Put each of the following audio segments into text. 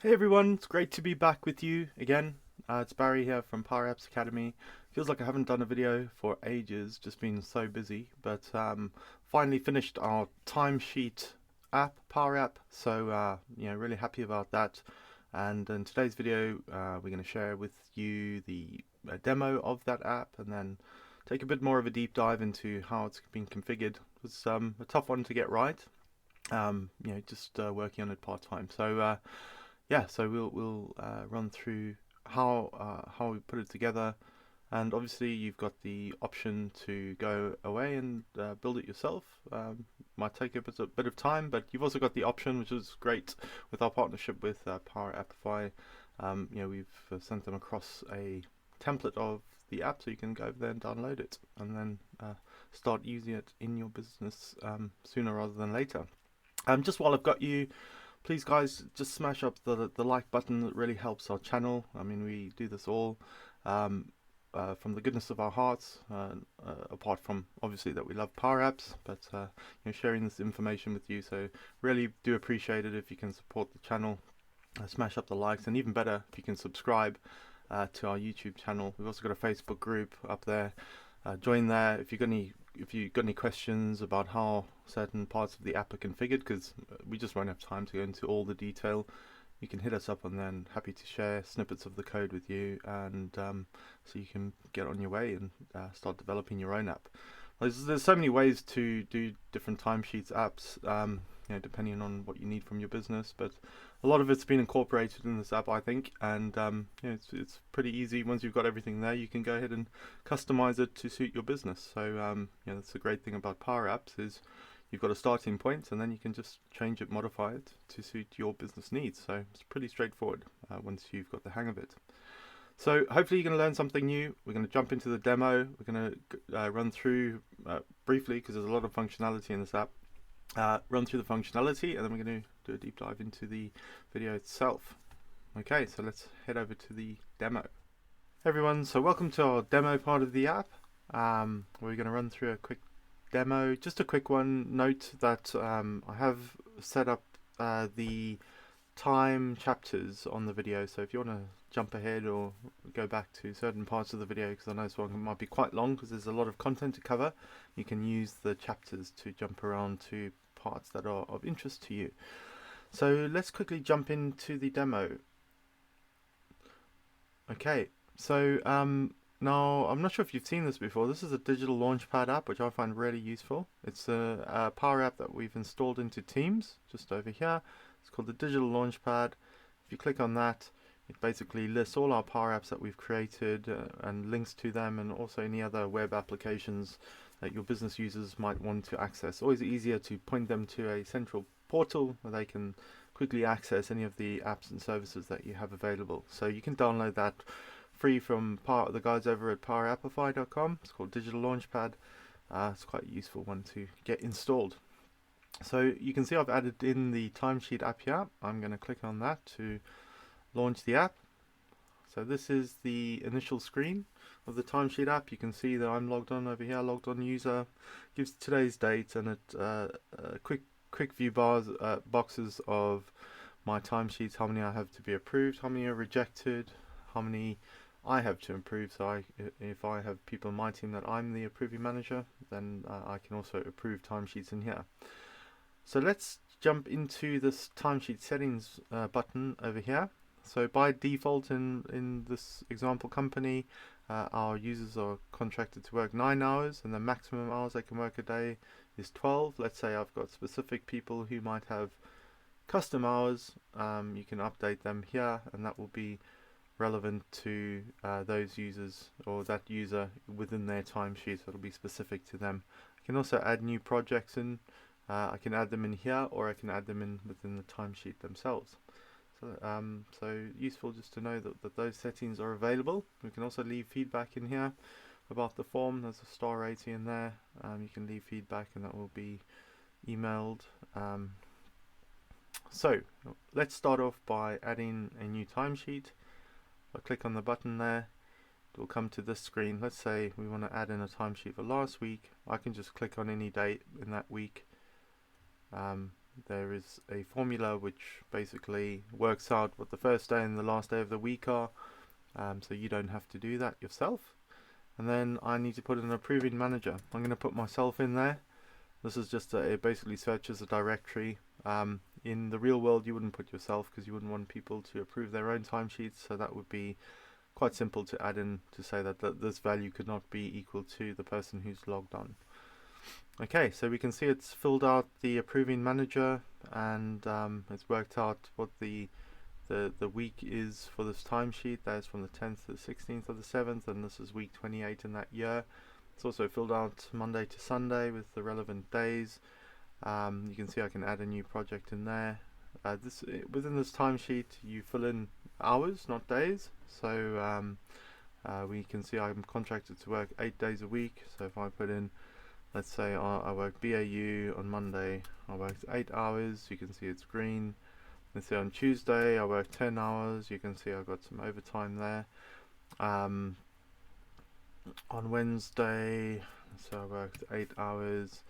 Hey everyone, it's great to be back with you again. It's Barry here from Power Apps Academy. Feels like I haven't done a video for ages, just been so busy, but finally finished our timesheet app, Power App. So really happy about that. And in today's video, we're going to share with you the demo of that app, and then take a bit more of a deep dive into how it's been configured. It was a tough one to get right. Just working on it part time. So we'll run through how we put it together, and obviously you've got the option to go away and build it yourself. Might take a bit of time, but you've also got the option, which is great with our partnership with Power Appify. We've sent them across a template of the app, so you can go over there and download it, and then start using it in your business sooner rather than later. Just while I've got you, please guys, just smash up the like button. That really helps our channel. I mean, we do this all from the goodness of our hearts, apart from obviously that we love Power Apps, but sharing this information with you. So really do appreciate it if you can support the channel, smash up the likes, and even better if you can subscribe to our YouTube channel. We've also got a Facebook group up there. Join there if you've got any questions about how certain parts of the app are configured, because we just won't have time to go into all the detail. You can hit us up, and then happy to share snippets of the code with you, and so you can get on your way and start developing your own app. There's so many ways to do different timesheets apps, depending on what you need from your business, but a lot of it's been incorporated in this app, I think, and it's pretty easy. Once you've got everything there, you can go ahead and customize it to suit your business. So that's the great thing about Power Apps, is you've got a starting point, and then you can just change it, modify it to suit your business needs. So it's pretty straightforward once you've got the hang of it. So hopefully you're going to learn something new. We're going to jump into the demo. We're going to run through briefly, because there's a lot of functionality in this app. Run through the functionality, and then we're going to do a deep dive into the video itself. Okay, so let's head over to the demo. Hey everyone, so welcome to our demo part of the app. We're going to run through a quick demo. Just a quick one. Note that I have set up the time chapters on the video, so if you want to jump ahead or go back to certain parts of the video, because I know this one might be quite long because there's a lot of content to cover, you can use the chapters to jump around to parts that are of interest to you. So let's quickly jump into the demo. Okay, so now I'm not sure if you've seen this before. This is a digital launchpad app, which I find really useful. It's a Power App that we've installed into Teams, just over here. It's called the Digital Launchpad. If you click on that, it basically lists all our Power Apps that we've created and links to them, and also any other web applications that your business users might want to access. Always easier to point them to a central portal where they can quickly access any of the apps and services that you have available. So you can download that free from the guys over at powerappify.com. It's called Digital Launchpad. It's quite a useful one to get installed. So you can see I've added in the Timesheet app here. I'm going to click on that to launch the app. So this is the initial screen of the Timesheet app. You can see that I'm logged on over here, logged on user, gives today's date, and it quick view boxes of my timesheets, how many I have to be approved, how many are rejected, how many I have to approve. So if I have people in my team that I'm the approving manager, then I can also approve timesheets in here. So let's jump into this timesheet settings button over here. So by default in this example company, our users are contracted to work 9 hours, and the maximum hours they can work a day is 12. Let's say I've got specific people who might have custom hours. You can update them here, and that will be relevant to those users, or that user within their timesheet. So it'll be specific to them. I can also add new projects in. I can add them in here, or I can add them in within the timesheet themselves. So useful just to know that those settings are available. We can also leave feedback in here about the form. There's a star rating in there. You can leave feedback, and that will be emailed. So let's start off by adding a new timesheet. I'll click on the button there. It will come to this screen. Let's say we want to add in a timesheet for last week. I can just click on any date in that week. there is a formula which basically works out what the first day and the last day of the week are, so you don't have to do that yourself. And then I need to put an approving manager. I'm going to put myself in there. This is just it basically searches a directory. In the real world, you wouldn't put yourself because you wouldn't want people to approve their own timesheets, so that would be quite simple to add in to say that this value could not be equal to the person who's logged on. Okay, so we can see it's filled out the approving manager, and it's worked out what the week is for this timesheet. That's from the 10th to the 16th of the 7th, and this is week 28 in that year. It's also filled out Monday to Sunday with the relevant days. You can see I can add a new project in there. Within this timesheet, you fill in hours, not days. So we can see I'm contracted to work 8 days a week. So if I put in, let's say I work BAU on Monday, I worked 8 hours. You can see it's green. Let's say on Tuesday I worked 10 hours. You can see I got some overtime there. On Wednesday, so I worked 8 hours.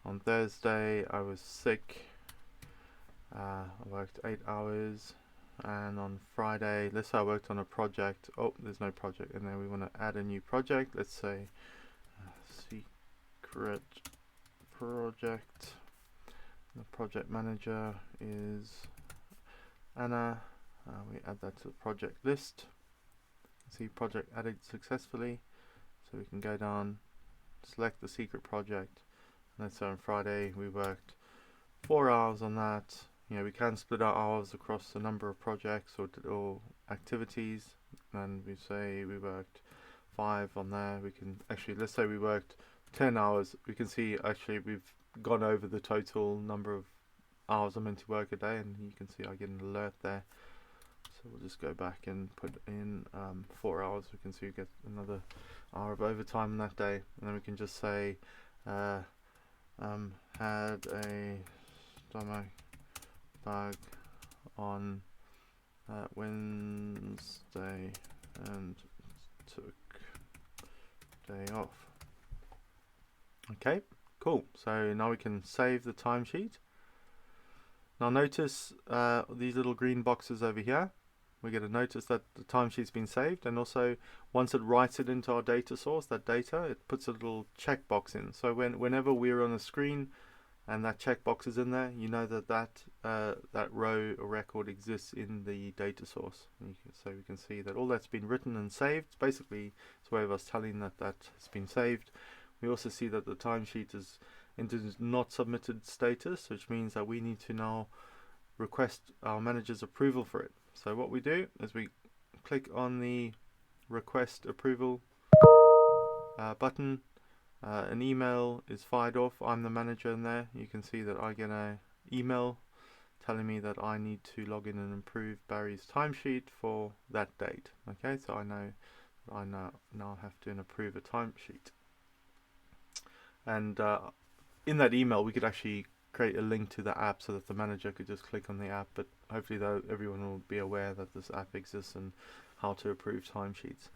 On Thursday I was sick, I worked 8 hours. And on Friday, let's say I worked on a project. Oh, there's no project in there. We want to add a new project. Let's say secret project. The project manager is Anna. We add that to the project list. See project added successfully. So we can go down, select the secret project. And so on Friday we worked 4 hours on that. You know, we can split our hours across a number of projects or activities. And we say we worked 5 on there. We can actually, let's say we worked 10 hours. We can see actually we've gone over the total number of hours I'm meant to work a day, and you can see I get an alert there. So we'll just go back and put in 4 hours. We can see we get another hour of overtime that day, and then we can just say had a stomach bug on Wednesday and took day off. Okay, cool. So now we can save the timesheet. Now notice these little green boxes over here. We get a notice that the timesheet's been saved, and also once it writes it into our data source, that data, it puts a little checkbox in. So whenever we're on a screen and that checkbox is in there, you know that row or record exists in the data source. So we can see that all that's been written and saved. Basically, it's a way of us telling that has been saved. We also see that the timesheet is into not submitted status, which means that we need to now request our manager's approval for it. So what we do is we click on the request approval button. An email is fired off. I'm the manager in there. You can see that I get an email telling me that I need to log in and approve Barry's timesheet for that date. Okay, so I know I now have to approve a timesheet. And in that email, we could actually create a link to the app so that the manager could just click on the app, but hopefully everyone will be aware that this app exists and how to approve timesheets.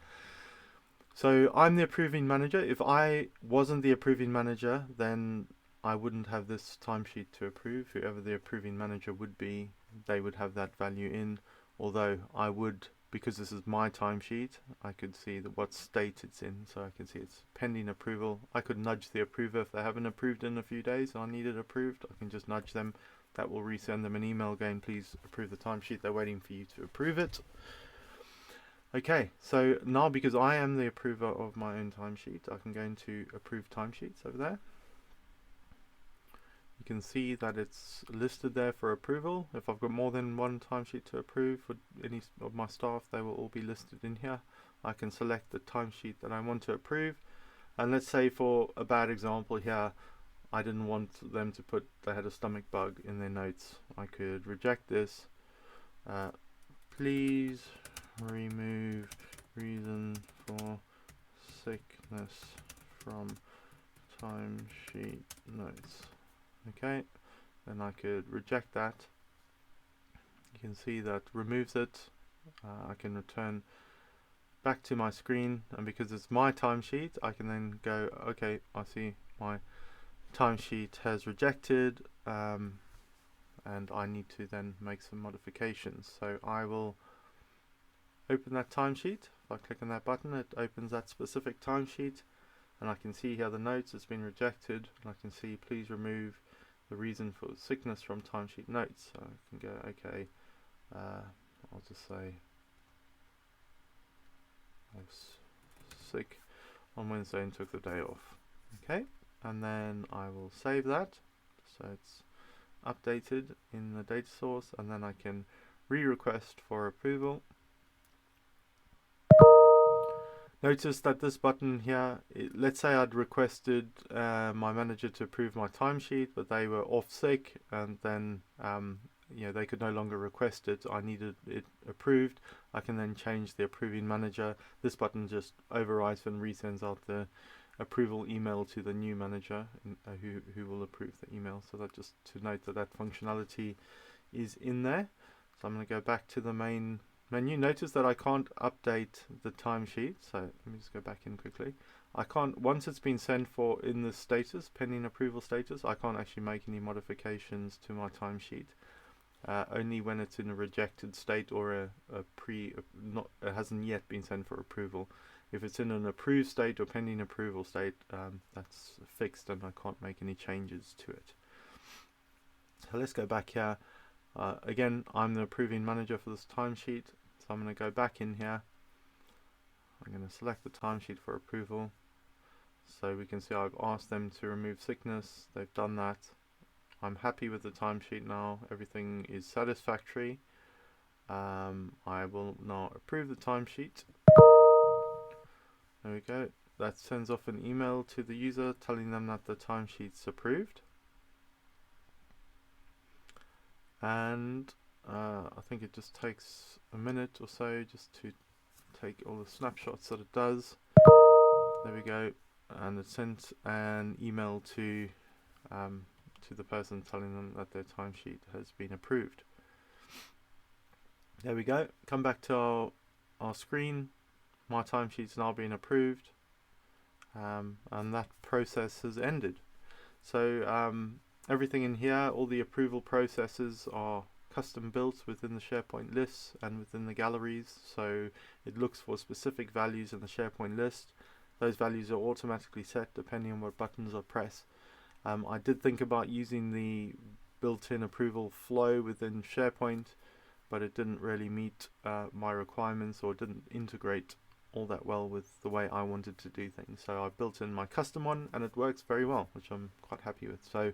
So I'm the approving manager. If I wasn't the approving manager, then I wouldn't have this timesheet to approve. Whoever the approving manager would be, they would have that value in, although I would, because this is my timesheet, I could see what state it's in, so I can see it's pending approval. I could nudge the approver if they haven't approved in a few days and I need it approved. I can just nudge them. That will resend them an email going, please approve the timesheet. They're waiting for you to approve it. Okay, so now because I am the approver of my own timesheet, I can go into approve timesheets over there. You can see that it's listed there for approval. If I've got more than one timesheet to approve for any of my staff, they will all be listed in here. I can select the timesheet that I want to approve. And let's say for a bad example here, I didn't want them to put they had a stomach bug in their notes. I could reject this. Please remove reason for sickness from timesheet notes. Okay, then I could reject that. You can see that removes it. I can return back to my screen, and because it's my timesheet, I can then go, okay, I see my timesheet has rejected. and I need to then make some modifications. So I will open that timesheet. If I click on that button, it opens that specific timesheet, and I can see here the notes has been rejected, and I can see please remove the reason for sickness from timesheet notes. So I can go okay, I'll just say I was sick on Wednesday and took the day off. Okay, and then I will save that so it's updated in the data source, and then I can re-request for approval. Notice that this button here, let's say I'd requested my manager to approve my timesheet, but they were off sick, and then they could no longer request it. I needed it approved. I can then change the approving manager. This button just overrides and resends out the approval email to the new manager who will approve the email. So that just to note that functionality is in there. So I'm going to go back to the main menu. Notice that I can't update the timesheet, so let me just go back in quickly. I can't, once it's been sent for in the status, pending approval status, I can't actually make any modifications to my timesheet. Only when it's in a rejected state or it hasn't yet been sent for approval. If it's in an approved state or pending approval state, that's fixed and I can't make any changes to it. So let's go back here. Again, I'm the approving manager for this timesheet, so I'm going to go back in here. I'm going to select the timesheet for approval. So we can see I've asked them to remove sickness. They've done that. I'm happy with the timesheet now. Everything is satisfactory. I will now approve the timesheet. There we go. That sends off an email to the user telling them that the timesheet's approved. And I think it just takes a minute or so just to take all the snapshots that it does. There we go, and it sent an email to the person telling them that their timesheet has been approved. There we go. Come back to our screen. My timesheet's now been approved, and that process has ended. So everything in here, all the approval processes are custom built within the SharePoint lists and within the galleries. So it looks for specific values in the SharePoint list. Those values are automatically set depending on what buttons are pressed. I did think about using the built-in approval flow within SharePoint, but it didn't really meet my requirements, or didn't integrate all that well with the way I wanted to do things. So I built in my custom one, and it works very well, which I'm quite happy with. So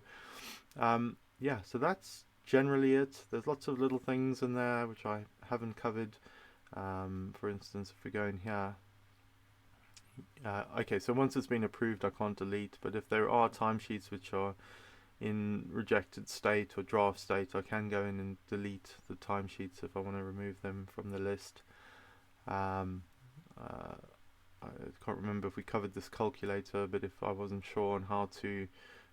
yeah, so that's generally it. There's lots of little things in there which I haven't covered. For instance, if we go in here, okay, so once it's been approved I can't delete, but if there are timesheets which are in rejected state or draft state, I can go in and delete the timesheets if I want to remove them from the list. I can't remember if we covered this calculator, but if I wasn't sure on how to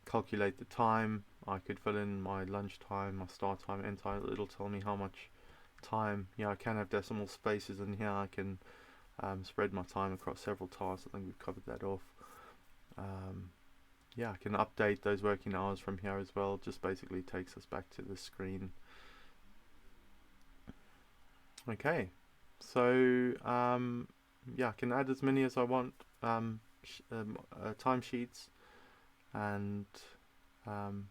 calculate the time, I could fill in my lunch time, my start time, end time. It'll tell me how much time. Yeah, I can have decimal spaces in here. I can spread my time across several tasks. I think we've covered that off. Yeah, I can update those working hours from here as well. Just basically takes us back to the screen. Okay, so yeah, I can add as many as I want timesheets, and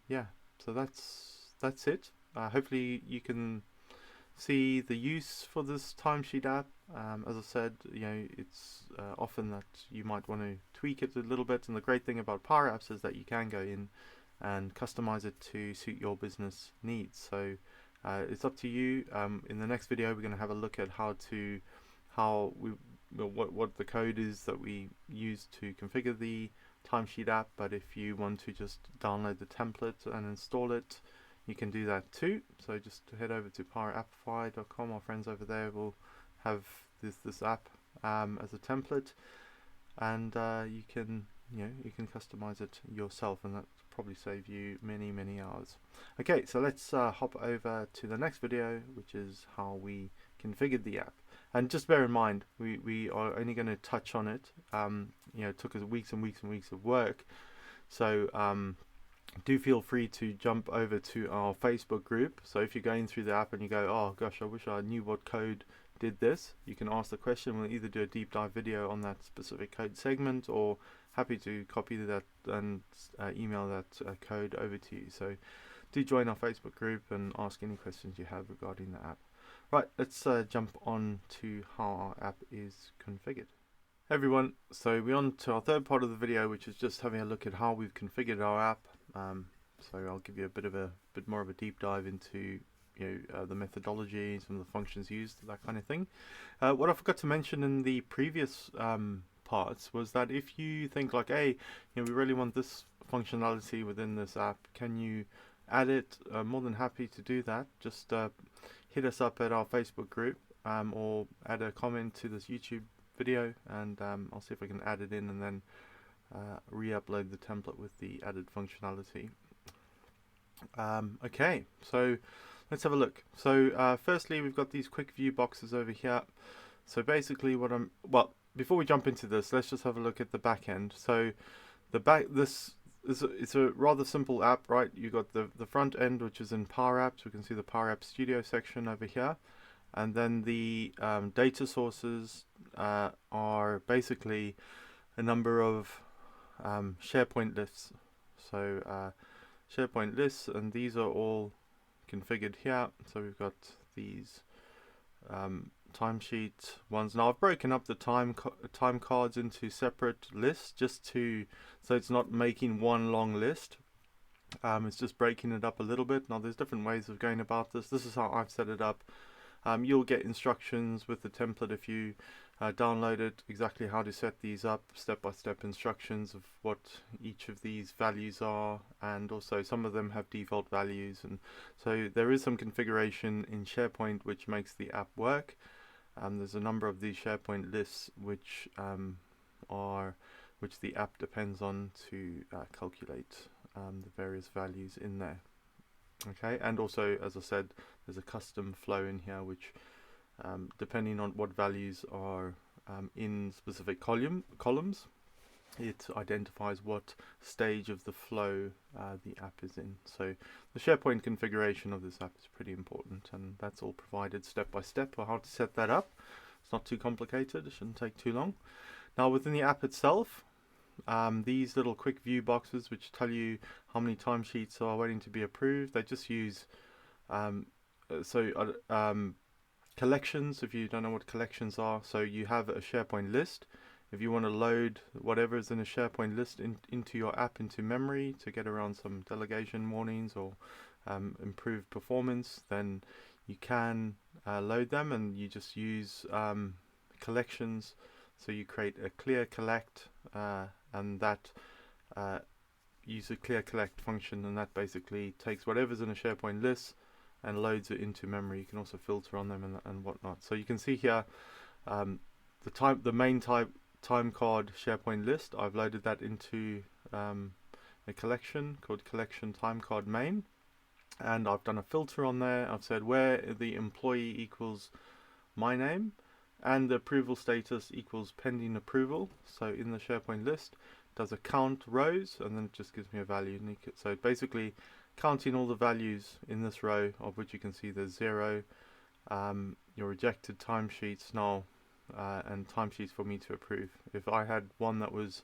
yeah, so that's it. Hopefully you can see the use for this timesheet app. As I said, it's often that you might want to tweak it a little bit, and the great thing about Power Apps is that you can go in and customize it to suit your business needs. So it's up to you. In the next video we're going to have a look at what the code is that we use to configure the timesheet app, but if you want to just download the template and install it, you can do that too. So just head over to powerappify.com. Our friends over there will have this app as a template, and you can customize it yourself, and that probably save you many hours. Okay, so let's hop over to the next video, which is how we configured the app. And just bear in mind, we are only going to touch on it. It took us weeks and weeks and weeks of work. So do feel free to jump over to our Facebook group. So if you're going through the app and you go, oh gosh, I wish I knew what code did this, you can ask the question. We'll either do a deep dive video on that specific code segment, or happy to copy that and email that code over to you. So do join our Facebook group and ask any questions you have regarding the app. Right, let's jump on to how our app is configured. Hey everyone, so we're on to our third part of the video, which is just having a look at how we've configured our app. So I'll give you a bit more of a deep dive into the methodology, some of the functions used, that kind of thing. What I forgot to mention in the previous parts was that if you think like, hey, we really want this functionality within this app, can you add it? I'm more than happy to do that. Just hit us up at our Facebook group, or add a comment to this YouTube video, and I'll see if I can add it in and then re-upload the template with the added functionality. Okay, so let's have a look. So firstly, we've got these quick view boxes over here. So basically before we jump into this, let's just have a look at the back end. So it's a rather simple app, right? You got the front end, which is in Power Apps. We can see the Power Apps Studio section over here. And then the data sources are basically a number of SharePoint lists. So SharePoint lists, and these are all configured here. So we've got these timesheet ones. Now I've broken up the time cards into separate lists, so it's not making one long list. It's just breaking it up a little bit. Now there's different ways of going about this. This is how I've set it up. You'll get instructions with the template if you download it, exactly how to set these up, step-by-step instructions of what each of these values are, and also some of them have default values, and so there is some configuration in SharePoint which makes the app work. There's a number of these SharePoint lists which the app depends on to calculate the various values in there. Okay, and also, as I said, there's a custom flow in here which depending on what values are in specific columns, it identifies what stage of the flow the app is in. So the SharePoint configuration of this app is pretty important, and that's all provided step by step for how to set that up. It's not too complicated, it shouldn't take too long. Now within the app itself, these little quick view boxes which tell you how many timesheets are waiting to be approved, they just use collections, if you don't know what collections are. So you have a SharePoint list. If you want to load whatever is in a SharePoint list into your app, into memory, to get around some delegation warnings or improve performance, then you can load them, and you just use collections. So you create a clear collect, and that use a clear collect function, and that basically takes whatever's in a SharePoint list and loads it into memory. You can also filter on them and whatnot. So you can see here the main time card SharePoint list. I've loaded that into a collection called collection time card main, and I've done a filter on there. I've said where the employee equals my name and the approval status equals pending approval. So in the SharePoint list, it does a count rows, and then it just gives me a value. So basically counting all the values in this row, of which you can see there's 0, your rejected timesheets now, and timesheets for me to approve. If I had one that was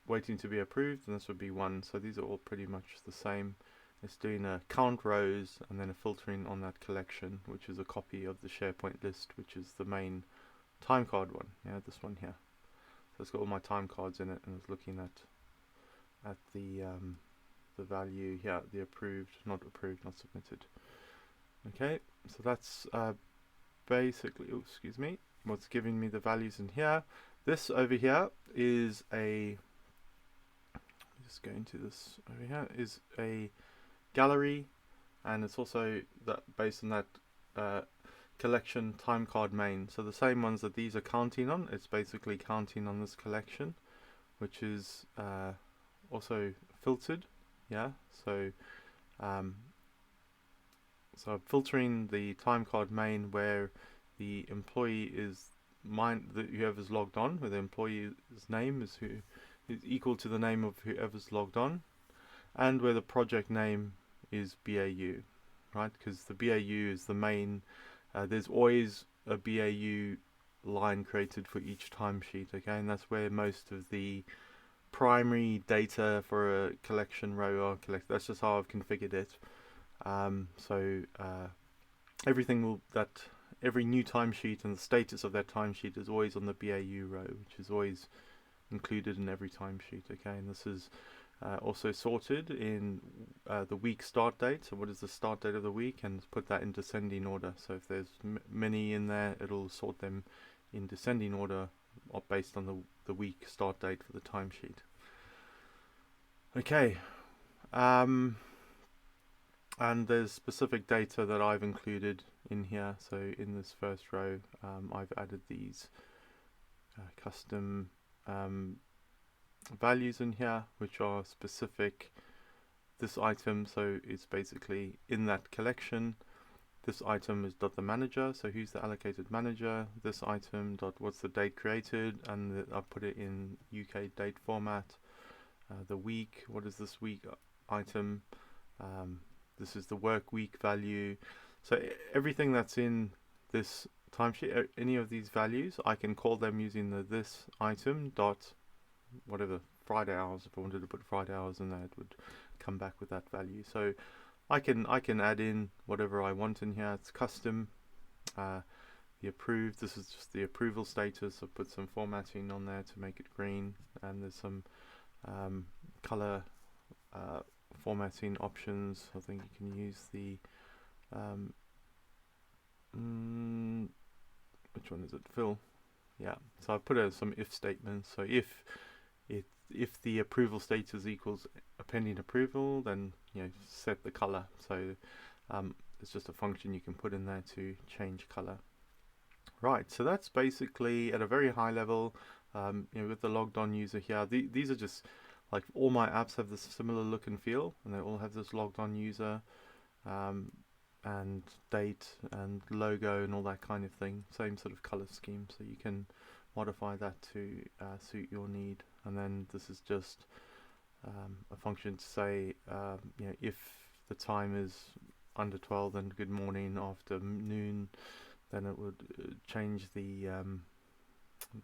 waiting to be approved, then this would be 1. So these are all pretty much the same. It's doing a count rows and then a filtering on that collection, which is a copy of the SharePoint list, which is the main time card one. Yeah, this one here. So it's got all my time cards in it, and it's looking at the value here, the approved, not approved, not submitted. Okay, so that's basically, excuse me, what's giving me the values in here. This over here is just going to this over here, is a gallery, and it's also that based on that collection time card main. So the same ones that these are counting on, it's basically counting on this collection, which is also filtered. Yeah, so so I'm filtering the time card main where the employee is whoever's logged on, where the employee's name is equal to the name of whoever's logged on. and where the project name is BAU, right? Because the BAU is the main, there's always a BAU line created for each timesheet, okay? And that's where most of the primary data for a collection row are collected. That's just how I've configured it. Everything will, that every new timesheet and the status of that timesheet is always on the BAU row, which is always included in every timesheet, okay? And this is also sorted in the week start date. So what is the start date of the week, and put that in descending order. So if there's many in there, it'll sort them in descending order based on the week start date for the timesheet. Okay, and there's specific data that I've included in here. So in this first row, I've added these custom values in here, which are specific this item. So it's basically in that collection. This item is dot the manager, so who's the allocated manager. This item dot what's the date created, and I'll put it in UK date format. The week, what is this week item? This is the work week value. So everything that's in this timesheet, any of these values, I can call them using the this item dot whatever Friday hours. If I wanted to put Friday hours in there, it would come back with that value. So I can add in whatever I want in here. It's custom. The approved, this is just the approval status. I've put some formatting on there to make it green, and there's some color formatting options. I think you can use the which one is it? Fill. Yeah. So I put some if statements. So if the approval status equals a pending approval, then set the color. So it's just a function you can put in there to change color. Right. So that's basically at a very high level. With the logged on user here, these are just like all my apps have this similar look and feel, and they all have this logged on user and date and logo and all that kind of thing. Same sort of color scheme, so you can modify that to suit your need. And then this is just a function to say if the time is under 12, then good morning. After noon, then it would change the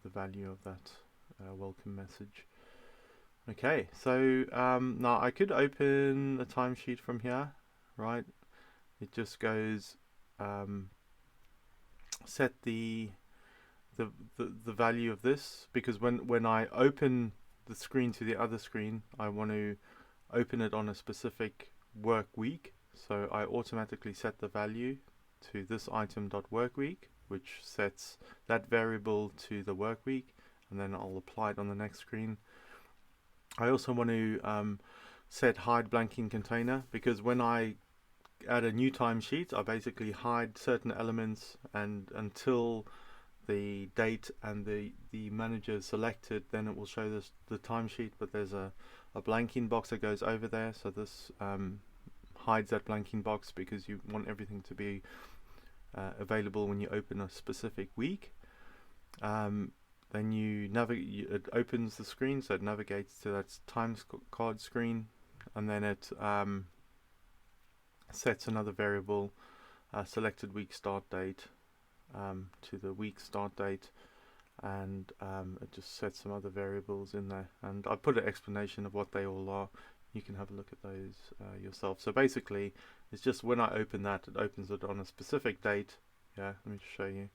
value of that welcome message. Okay, so now I could open a timesheet from here, right? It just goes set the value of this, because when I open the screen to the other screen, I want to open it on a specific work week. So I automatically set the value to this item dot work week, which sets that variable to the work week, and then I'll apply it on the next screen. I also want to set hide blanking container, because when I add a new timesheet, I basically hide certain elements, and until the date and the manager is selected, then it will show this the timesheet, but there's a blanking box that goes over there. So this hides that blanking box, because you want everything to be available when you open a specific week. Then it opens the screen, so it navigates to that time card screen, and then it sets another variable, selected week start date, to the week start date, and it just sets some other variables in there, and I put an explanation of what they all are. You can have a look at those yourself. So basically it's just when I open that, it opens it on a specific date. Let me just show you.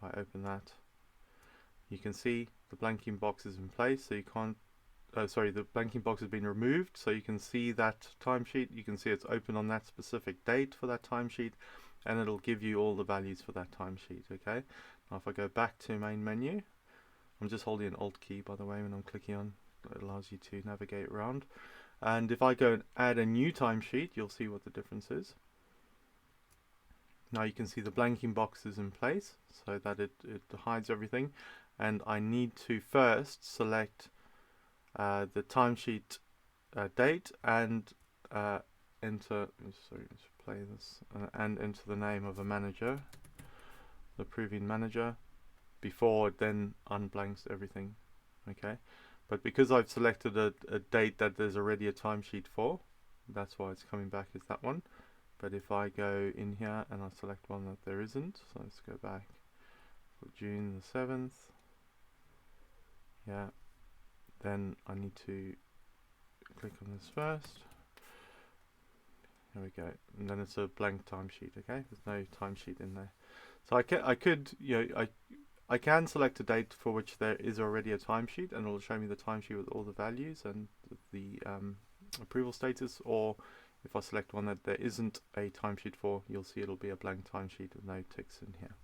If I open that, you can see the blanking box is in place, so you can't the blanking box has been removed, so you can see that timesheet. You can see it's open on that specific date for that timesheet, and it'll give you all the values for that timesheet. Okay, now if I go back to main menu, I'm just holding an Alt key, by the way, when I'm clicking on it allows you to navigate around. And if I go and add a new timesheet, you'll see what the difference is. Now you can see the blanking box is in place, so that it hides everything, and I need to first select the timesheet date and enter, sorry, let's play this, and enter the name of a manager, the approving manager, before it then unblanks everything. Okay, But because I've selected a date that there's already a timesheet for, that's why it's coming back as that one. But if I go in here and I select one that there isn't, so let's go back for June the 7th, yeah, then I need to click on this first. There we go, and then it's a blank timesheet. Okay, there's no timesheet in there. So I could, I can select a date for which there is already a timesheet, and it will show me the timesheet with all the values and the approval status. Or if I select one that there isn't a timesheet for, you'll see it'll be a blank timesheet with no ticks in here.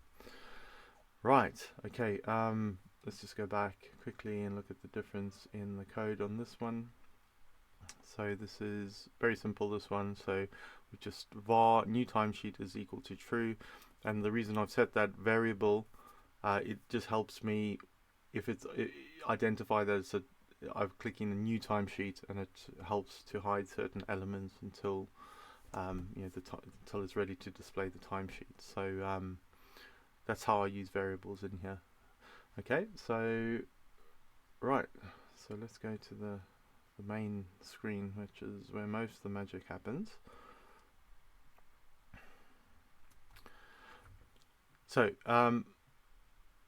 Right. Okay. Let's just go back quickly and look at the difference in the code on this one. So this is very simple, this one. So we just var new timesheet is equal to true, and the reason I've set that variable, it just helps me if it's identify that it's I'm clicking a new timesheet, and it helps to hide certain elements until until it's ready to display the timesheet. So that's how I use variables in here. Okay, so right, so let's go to the main screen, which is where most of the magic happens. So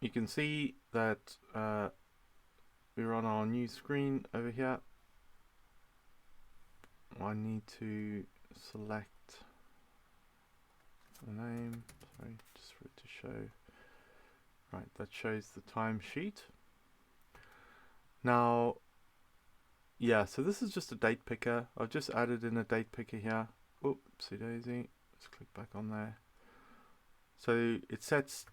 you can see that we're on our new screen over here. I need to select the name, sorry, just for it to show. Right, that shows the timesheet. Now, yeah, so this is just a date picker. I've just added in a date picker here. Oopsie daisy. Let's click back on there. So it sets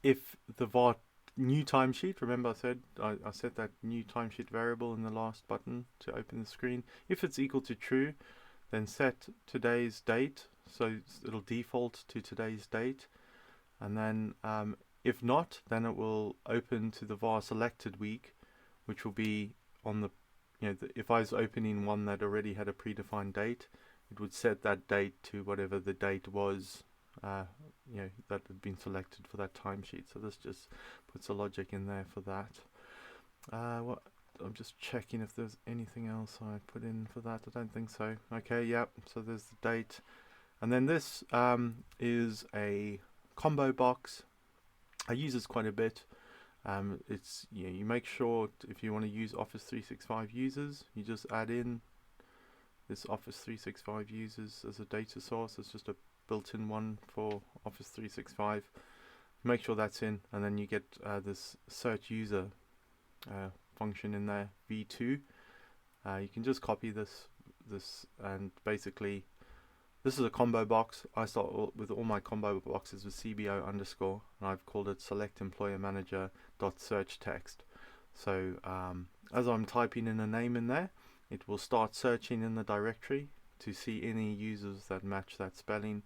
if the var new timesheet, remember I said I set that new timesheet variable in the last button to open the screen. If it's equal to true, then set today's date, so it'll default to today's date. And then if not, then it will open to the var selected week, which will be on the, if I was opening one that already had a predefined date, it would set that date to whatever the date was, that had been selected for that timesheet. So this just puts a logic in there for that. I'm just checking if there's anything else I put in for that. I don't think so. Okay, yeah. So there's the date, and then this is a combo box. I use this quite a bit. It's you make sure if you want to use Office 365 users, you just add in this Office 365 users as a data source. It's just a built-in one for Office 365. Make sure that's in, and then you get this search user function in there, v2. You can just copy this, and basically this is a combo box. I start with all my combo boxes with CBO underscore, and I've called it select employer manager dot search text. So as I'm typing in a name in there, it will start searching in the directory to see any users that match that spelling,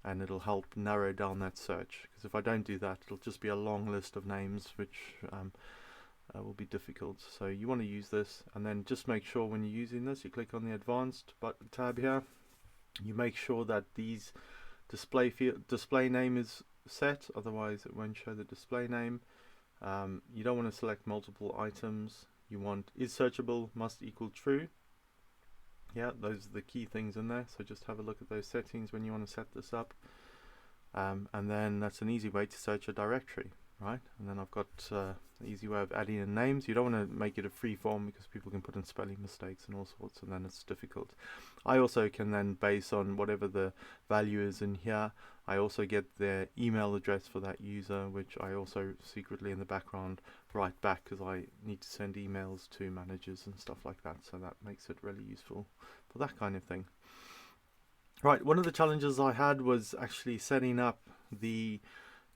and it'll help narrow down that search, because if I don't do that, it'll just be a long list of names, which will be difficult. So you want to use this, and then just make sure when you're using this, you click on the advanced tab here. You make sure that these display name is set, otherwise it won't show the display name. You don't want to select multiple items. You want is searchable must equal true. Yeah, those are the key things in there. So just have a look at those settings when you want to set this up. And then that's an easy way to search a directory, right? And then I've got an easy way of adding in names. You don't want to make it a free form, because people can put in spelling mistakes and all sorts, and then it's difficult. I also can then, based on whatever the value is in here, I also get their email address for that user, which I also secretly in the background write back, because I need to send emails to managers and stuff like that. So that makes it really useful for that kind of thing. Right, one of the challenges I had was actually setting up the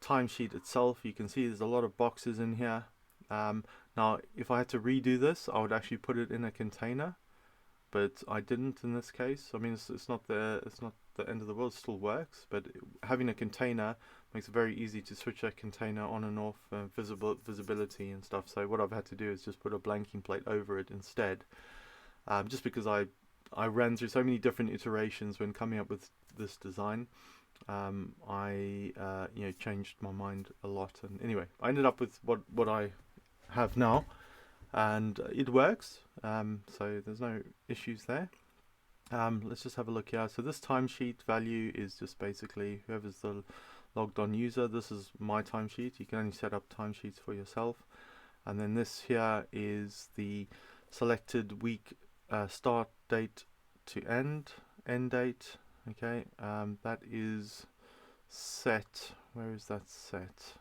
timesheet itself. You can see there's a lot of boxes in here. Now, if I had to redo this, I would actually put it in a container, but I didn't in this case. I mean, it's not the end of the world. It still works, but having a container makes it very easy to switch that container on and off, visibility and stuff. So what I've had to do is just put a blanking plate over it instead, just because I ran through so many different iterations when coming up with this design. I changed my mind a lot, and anyway, I ended up with what I have now, and it works. So there's no issues there. Let's just have a look here. So this timesheet value is just basically whoever's the logged on user. This is my timesheet. You can only set up timesheets for yourself. And then this here is the selected week start date to end date. Okay, that is set. Where is that set?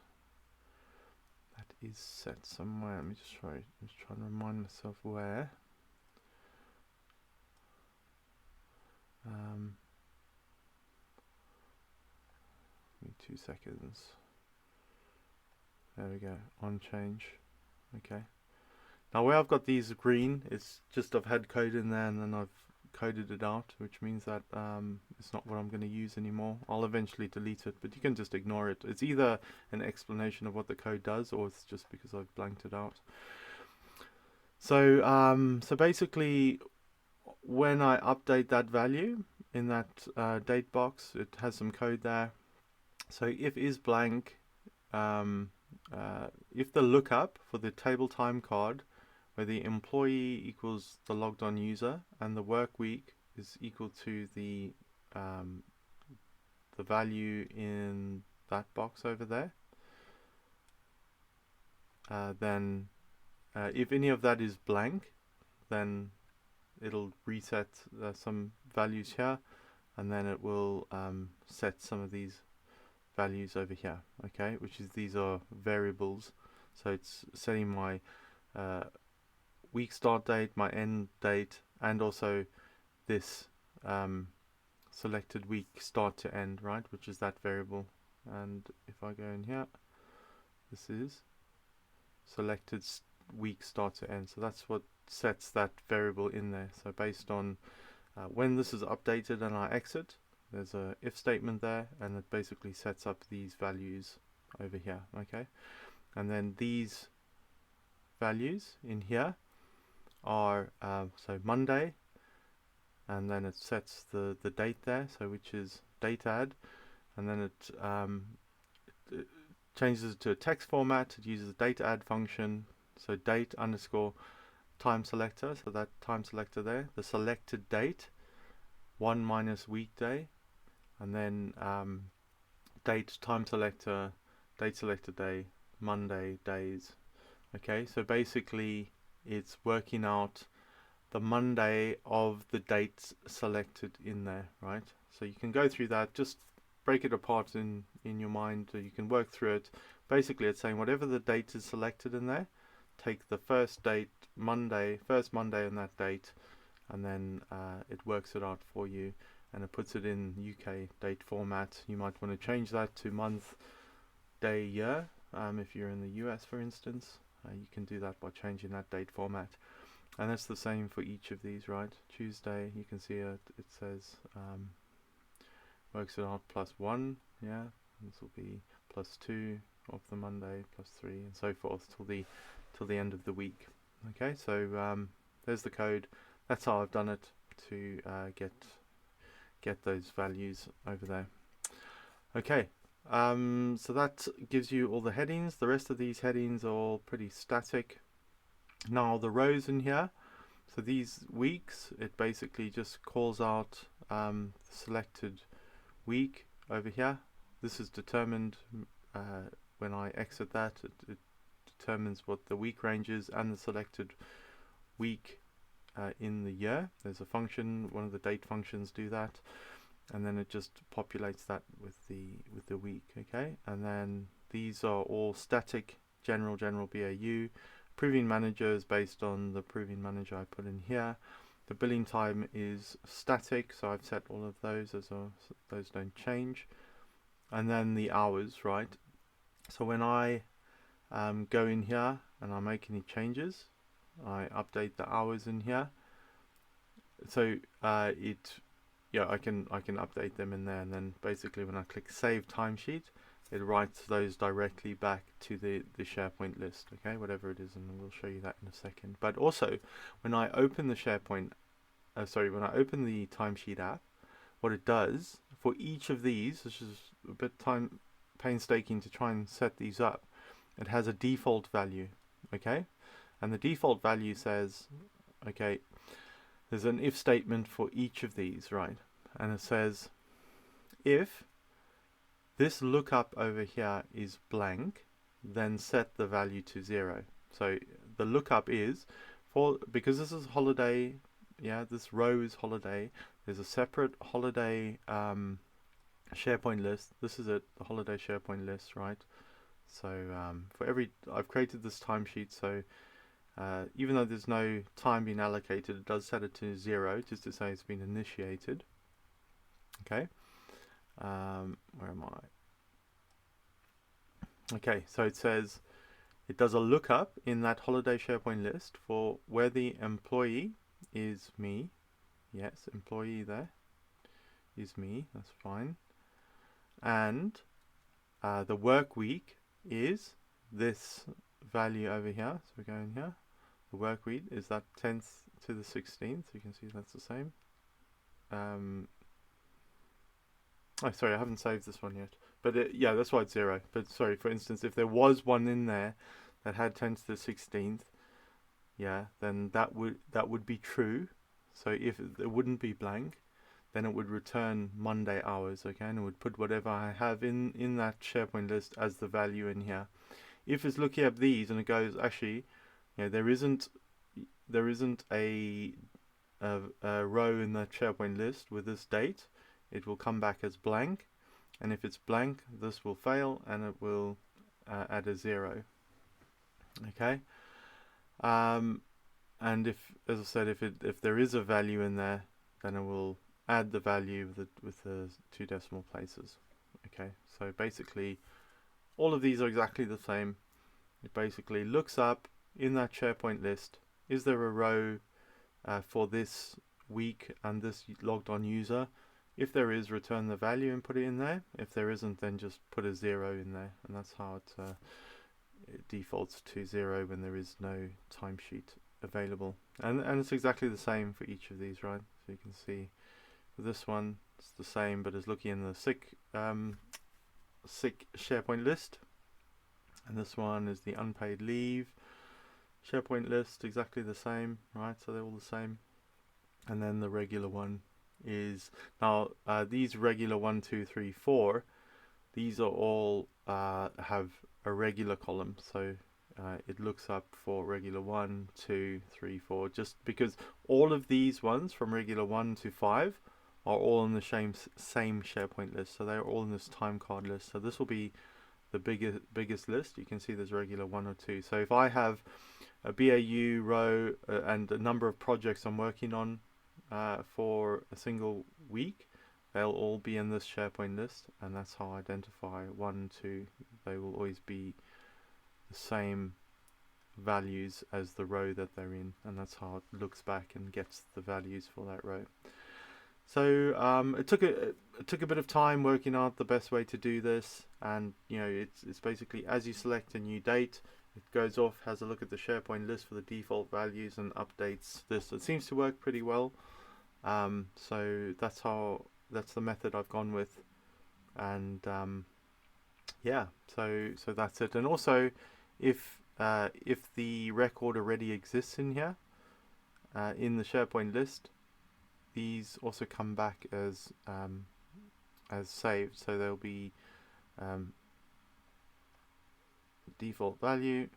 That is set somewhere. Let me just try. I'm just trying to remind myself where. Give me 2 seconds. There we go. On change. Okay. Now where I've got these green, it's just I've had code in there and then I've coded it out, which means that it's not what I'm going to use anymore. I'll eventually delete it, but you can just ignore it. It's either an explanation of what the code does, or it's just because I've blanked it out. So so basically, when I update that value in that date box, it has some code there. So if is blank, if the lookup for the table time card, where the employee equals the logged on user and the work week is equal to the value in that box over there, then if any of that is blank, then it'll reset some values here, and then it will set some of these values over here, okay, which is these are variables. So it's setting my week start date, my end date, and also this selected week start to end, right, which is that variable. And if I go in here, this is selected week start to end, so that's what sets that variable in there. So based on when this is updated and I exit, there's a if statement there, and it basically sets up these values over here, okay. And then these values in here are so Monday, and then it sets the date there, so which is date add, and then it changes it to a text format. It uses a date add function, so date underscore time selector, so that time selector there, the selected date 1 minus weekday, and then date time selector, date selector day, Monday days. Okay, so basically it's working out the Monday of the dates selected in there, right? So you can go through that, just break it apart in your mind, so you can work through it. Basically it's saying whatever the date is selected in there, take the first date, Monday, first Monday in that date, and then it works it out for you, and it puts it in UK date format. You might want to change that to month, day, year. If you're in the US, for instance, you can do that by changing that date format. And that's the same for each of these, right? Tuesday, you can see it says works it out +1, yeah. This will be +2 of the Monday, +3, and so forth till the end of the week. Okay, so there's the code. That's how I've done it to get those values over there. Okay, so that gives you all the headings. The rest of these headings are all pretty static. Now the rows in here, so these weeks, it basically just calls out selected week over here. This is determined when I exit that. It determines what the week range is and the selected week in the year. There's a function, one of the date functions do that, and then it just populates that with the week. Okay, and then these are all static, general BAU. Proving manager is based on the proving manager I put in here. The billing time is static, so I've set all of those those don't change. And then the hours, right? So when I go in here and I make any changes, I update the hours in here. So I can update them in there, and then basically when I click save timesheet, it writes those directly back to the SharePoint list, okay, whatever it is, and we'll show you that in a second. But also, when I open the when I open the Timesheet app, what it does for each of these, which is a bit painstaking to try and set these up, it has a default value Okay, and the default value says, okay, there's an if statement for each of these, right? And it says if this lookup over here is blank, then set the value to 0. So the lookup is because this is holiday, yeah, this row is holiday. There's a separate holiday SharePoint list. This is it, the holiday SharePoint list, right? So I've created this timesheet. So even though there's no time being allocated, it does set it to 0, just to say it's been initiated. Okay. Where am I? Okay, so it says it does a lookup in that holiday SharePoint list for where the employee is me. Yes, employee there is me. That's fine. And the work week is this value over here. So we go in here. The work week is that 10th to the 16th. You can see that's the same. Oh, sorry, I haven't saved this one yet. But yeah, that's why it's 0. But sorry, for instance, if there was one in there that had 10th to the 16th, yeah, then that would be true. So if it wouldn't be blank, then it would return Monday hours, okay, and it would put whatever I have in that SharePoint list as the value in here. If it's looking at these and it goes, actually, you know, there isn't a row in that SharePoint list with this date, it will come back as blank, and if it's blank, this will fail and it will add a 0. Okay, and if, as I said, if there is a value in there, then it will add the value with the 2 decimal places. Okay, so basically all of these are exactly the same. It basically looks up in that SharePoint list, is there a row for this week and this logged on user? If there is, return the value and put it in there. If there isn't, then just put a 0 in there, and that's how it defaults to 0 when there is no timesheet available. And it's exactly the same for each of these, right? So you can see for this one it's the same, but it's looking in the sick SharePoint list, and this one is the unpaid leave SharePoint list, exactly the same, right? So they're all the same. And then the regular one is now these regular 1, 2, 3, 4. These are all have a regular column, so it looks up for regular 1, 2, 3, 4. Just because all of these ones from regular 1 to 5 are all in the same SharePoint list, so they're all in this time card list. So this will be the biggest list. You can see there's regular 1 or 2. So if I have a BAU row and a number of projects I'm working on for a single week, they'll all be in this SharePoint list, and that's how I identify 1, 2. They will always be the same values as the row that they're in, and that's how it looks back and gets the values for that row. So it took a bit of time working out the best way to do this, and you know, it's basically as you select a new date, it goes off, has a look at the SharePoint list for the default values and updates this. It seems to work pretty well. So that's the method I've gone with, and yeah, so that's it. And also, if the record already exists in here in the SharePoint list, these also come back as saved. So there'll be default value.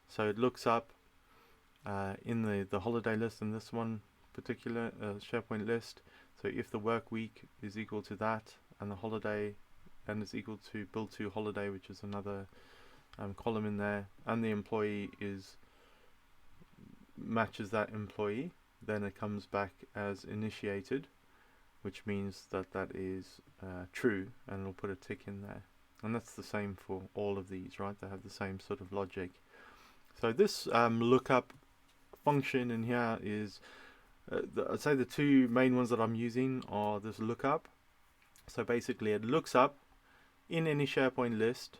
So it looks up in the holiday list in this one particular SharePoint list. So if the work week is equal to that, and the holiday, and it's equal to bill to holiday, which is another column in there, and the employee matches that employee, then it comes back as initiated, which means that is true, and it'll put a tick in there. And that's the same for all of these, right? They have the same sort of logic. So this lookup function in here is, I'd say the two main ones that I'm using are this lookup. So basically it looks up in any SharePoint list.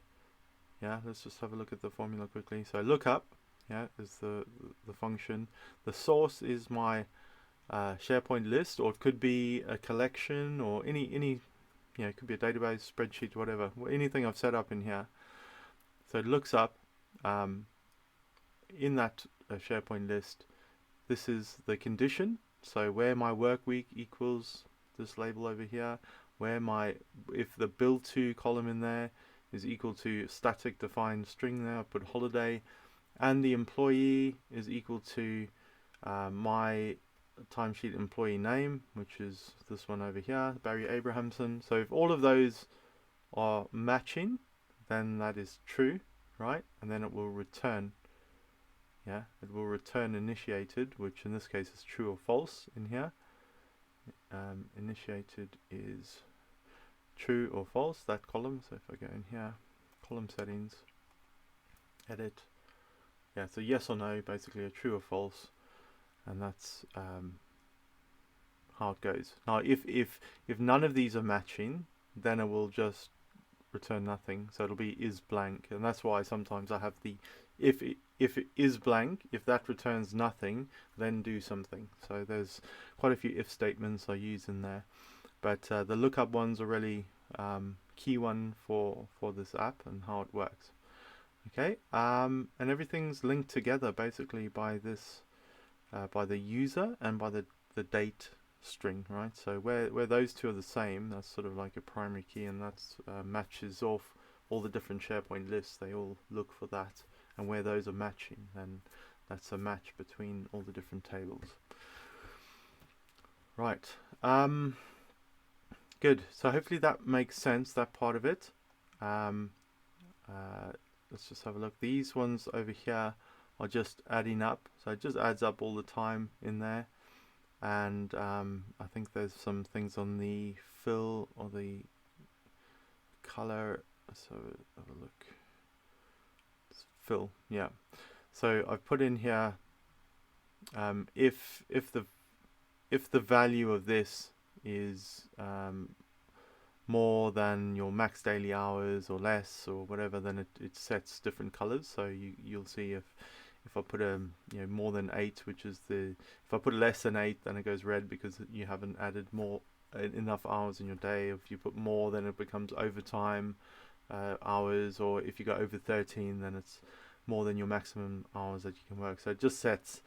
Yeah, let's just have a look at the formula quickly. So lookup, yeah, is the function. The source is my SharePoint list, or it could be a collection, or any you know, it could be a database, spreadsheet, whatever, anything I've set up in here. So it looks up in that SharePoint list, this is the condition. So where my work week equals this label over here, where if the build to column in there is equal to static defined string there, I put holiday, and the employee is equal to my timesheet employee name, which is this one over here, Barry Abrahamson. So if all of those are matching, then that is true, right? And then it will return. Yeah, it will return initiated, which in this case is true or false in here. Initiated is true or false, that column. So if I go in here, column settings, edit, yeah, so yes or no, basically a true or false, and that's how it goes. Now if none of these are matching, then it will just return nothing, so it'll be is blank, and that's why sometimes I have the if it is blank, if that returns nothing, then do something. So there's quite a few if statements I use in there, but the lookup one's a really key one for this app and how it works. Okay, and everything's linked together basically by this by the user and by the date string, right? So where those two are the same, that's sort of like a primary key, and that's matches off all the different SharePoint lists. They all look for that, and where those are matching, then that's a match between all the different tables. Right, good. So hopefully that makes sense, that part of it. Let's just have a look. These ones over here are just adding up, so it just adds up all the time in there. And I think there's some things on the fill or the color. So have a look. It's fill, yeah. So I've put in here if the value of this is more than your max daily hours or less or whatever, then it sets different colors. So you'll see if I put more than 8, which is if I put less than 8, then it goes red because you haven't added enough hours in your day. If you put more, then it becomes overtime hours, or if you go over 13, then it's more than your maximum hours that you can work. So it just sets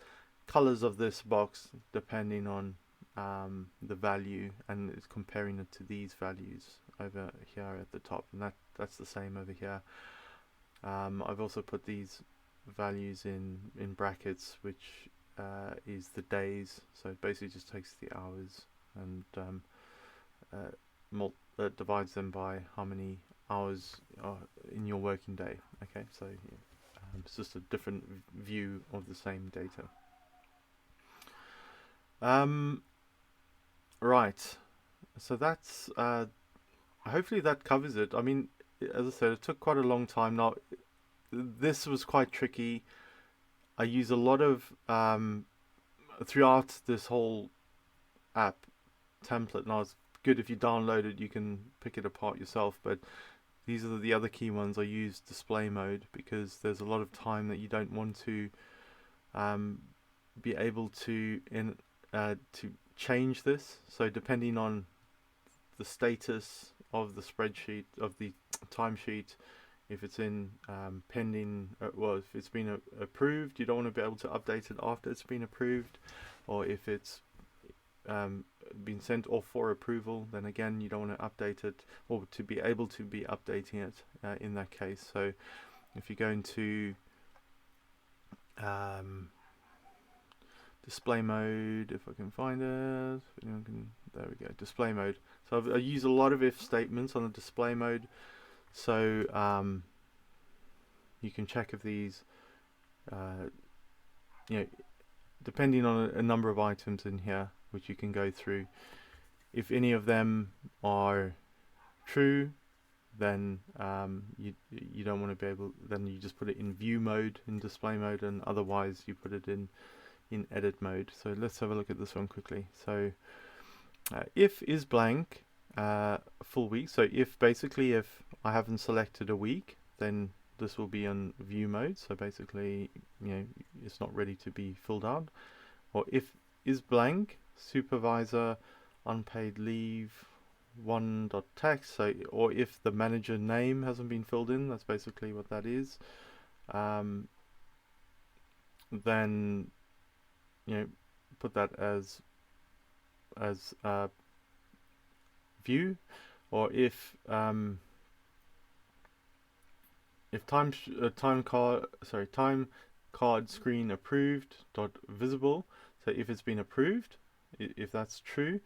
colors of this box depending on the value, and it's comparing it to these values over here at the top, and that's the same over here. I've also put these values in brackets, which is the days, so it basically just takes the hours and divides them by how many hours are in your working day. Okay, so it's just a different view of the same data. Right, so that's hopefully that covers it. I mean, as I said, it took quite a long time. Now this was quite tricky. I use a lot of throughout this whole app template. Now it's good if you download it, you can pick it apart yourself, but these are the other key ones. I use display mode because there's a lot of time that you don't want to be able to change this. So depending on the status of the spreadsheet, of the timesheet, if it's in pending, well, if it's been approved, you don't want to be able to update it after it's been approved, or if it's been sent off for approval, then again you don't want to update it, or to be able to be updating it in that case. So if you go into display mode, if I can find it, there we go, display mode. So I use a lot of if statements on the display mode, so you can check if these depending on a number of items in here, which you can go through, if any of them are true, then you don't want to be able, then you just put it in view mode in display mode, and otherwise you put it in edit mode. So let's have a look at this one quickly. So if is blank, full week. So if I haven't selected a week, then this will be on view mode. So basically, it's not ready to be filled out. Or if is blank, supervisor, unpaid leave, one.text. So, or if the manager name hasn't been filled in, that's basically what that is. then put that as view, or if time card screen approved dot visible. So if it's been approved, if that's true,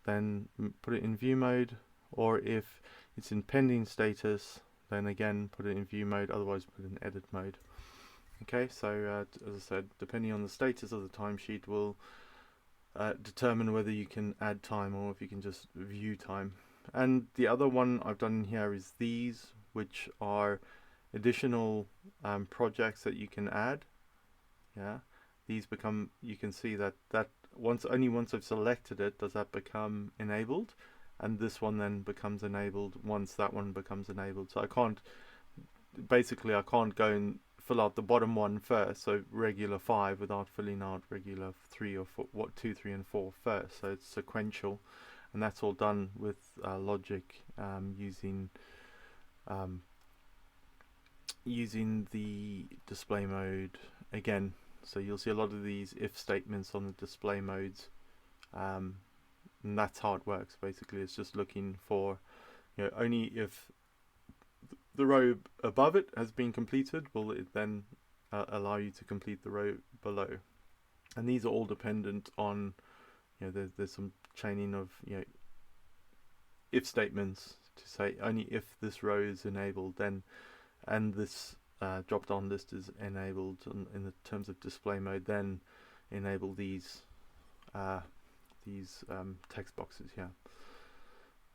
then put it in view mode, or if it's in pending status, then again put it in view mode, otherwise put it in edit mode. Okay, so as I said, depending on the status of the timesheet will determine whether you can add time or if you can just view time. And the other one I've done here is these, which are additional projects that you can add. Yeah, these become, you can see that once I've selected it does that become enabled, and this one then becomes enabled once that one becomes enabled. So I can't go and fill out the bottom one first, so regular 5, without filling out regular 3 or 4, 2, 3 and 4 first. So it's sequential, and that's all done with logic, using the display mode again. So you'll see a lot of these if statements on the display modes, and that's how it works. Basically, it's just looking for, only if the row above it has been completed will it then allow you to complete the row below. And these are all dependent on, there's some chaining of if statements to say only if this row is enabled, then, and this drop down list is enabled in the terms of display mode, then enable these text boxes here.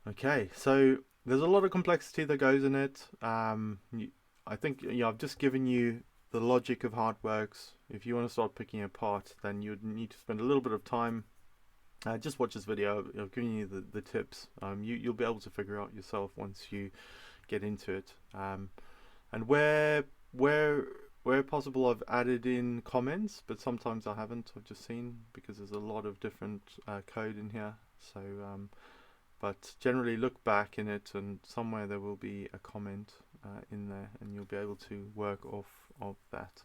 Okay, so there's a lot of complexity that goes in it. I think I've just given you the logic of how it works. If you want to start picking it apart, then you'd need to spend a little bit of time. Just watch this video. I've given you the tips. You'll be able to figure out yourself once you get into it. And where possible, I've added in comments, but sometimes I haven't. I've just seen, because there's a lot of different code in here. So, but generally look back in it, and somewhere there will be a comment in there, and you'll be able to work off of that.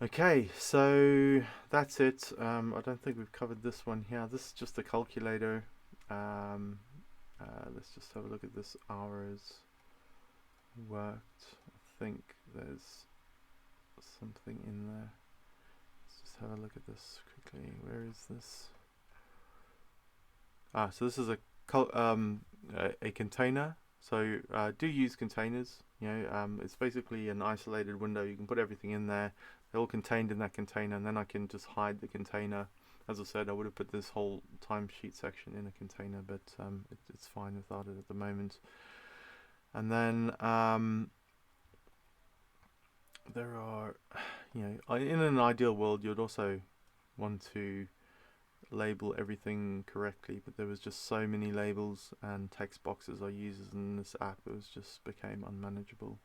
Okay, so that's it. I don't think we've covered this one here. This is just the calculator. Let's just have a look at this hours worked. I think there's something in there. Let's just have a look at this quickly. Where is this? So this is a container. So do use containers. It's basically an isolated window. You can put everything in there. They're all contained in that container, and then I can just hide the container. As I said, I would have put this whole timesheet section in a container, but it's fine without it at the moment. And then there are, in an ideal world, you'd also want to label everything correctly, but there was just so many labels and text boxes I use in this app, it just became unmanageable,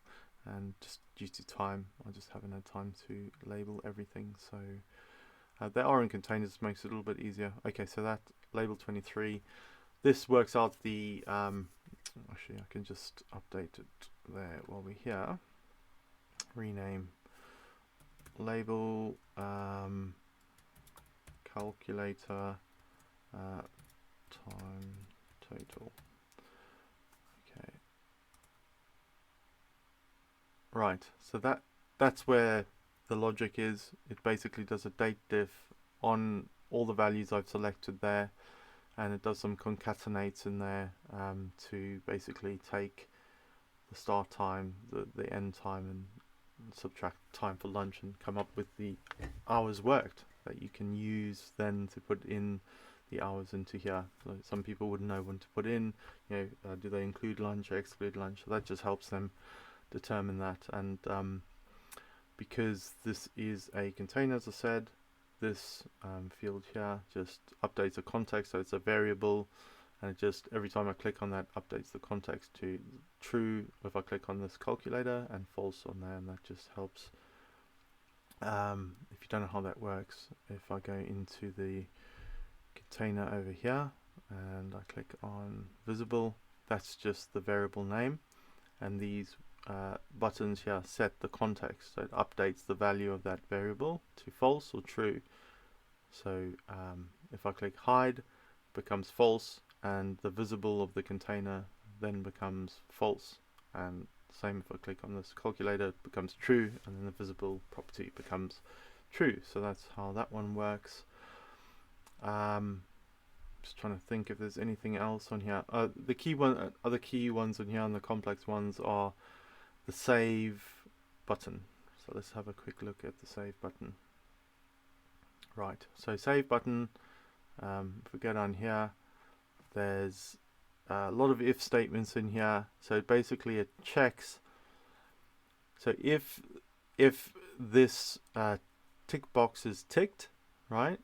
and just due to time, I just haven't had time to label everything. So they are in containers, makes it a little bit easier. Okay, so that label 23, this works out the actually I can just update it there while we're here. Rename label calculator time total. Okay, right, so that's where the logic is. It basically does a date diff on all the values I've selected there, and it does some concatenates in there to basically take the start time, the end time, and subtract time for lunch, and come up with the hours worked that you can use then to put in the hours into here. So some people wouldn't know when to put in, do they include lunch or exclude lunch? So that just helps them determine that. And because this is a container, as I said, this field here just updates the context, so it's a variable, and it just, every time I click on that, updates the context to true if I click on this calculator, and false on there, and that just helps. If you don't know how that works, if I go into the container over here and I click on visible, that's just the variable name, and these buttons here set the context, so it updates the value of that variable to false or true. So if I click hide, it becomes false, and the visible of the container then becomes false. And same if I click on this calculator, it becomes true, and then the visible property becomes true. So that's how that one works. Just trying to think if there's anything else on here. The key one, other key ones on here, and the complex ones are the save button. So let's have a quick look at the save button. Right, so save button, if we go down here, there's a lot of if statements in here. So basically it checks, so if this tick box is ticked, right,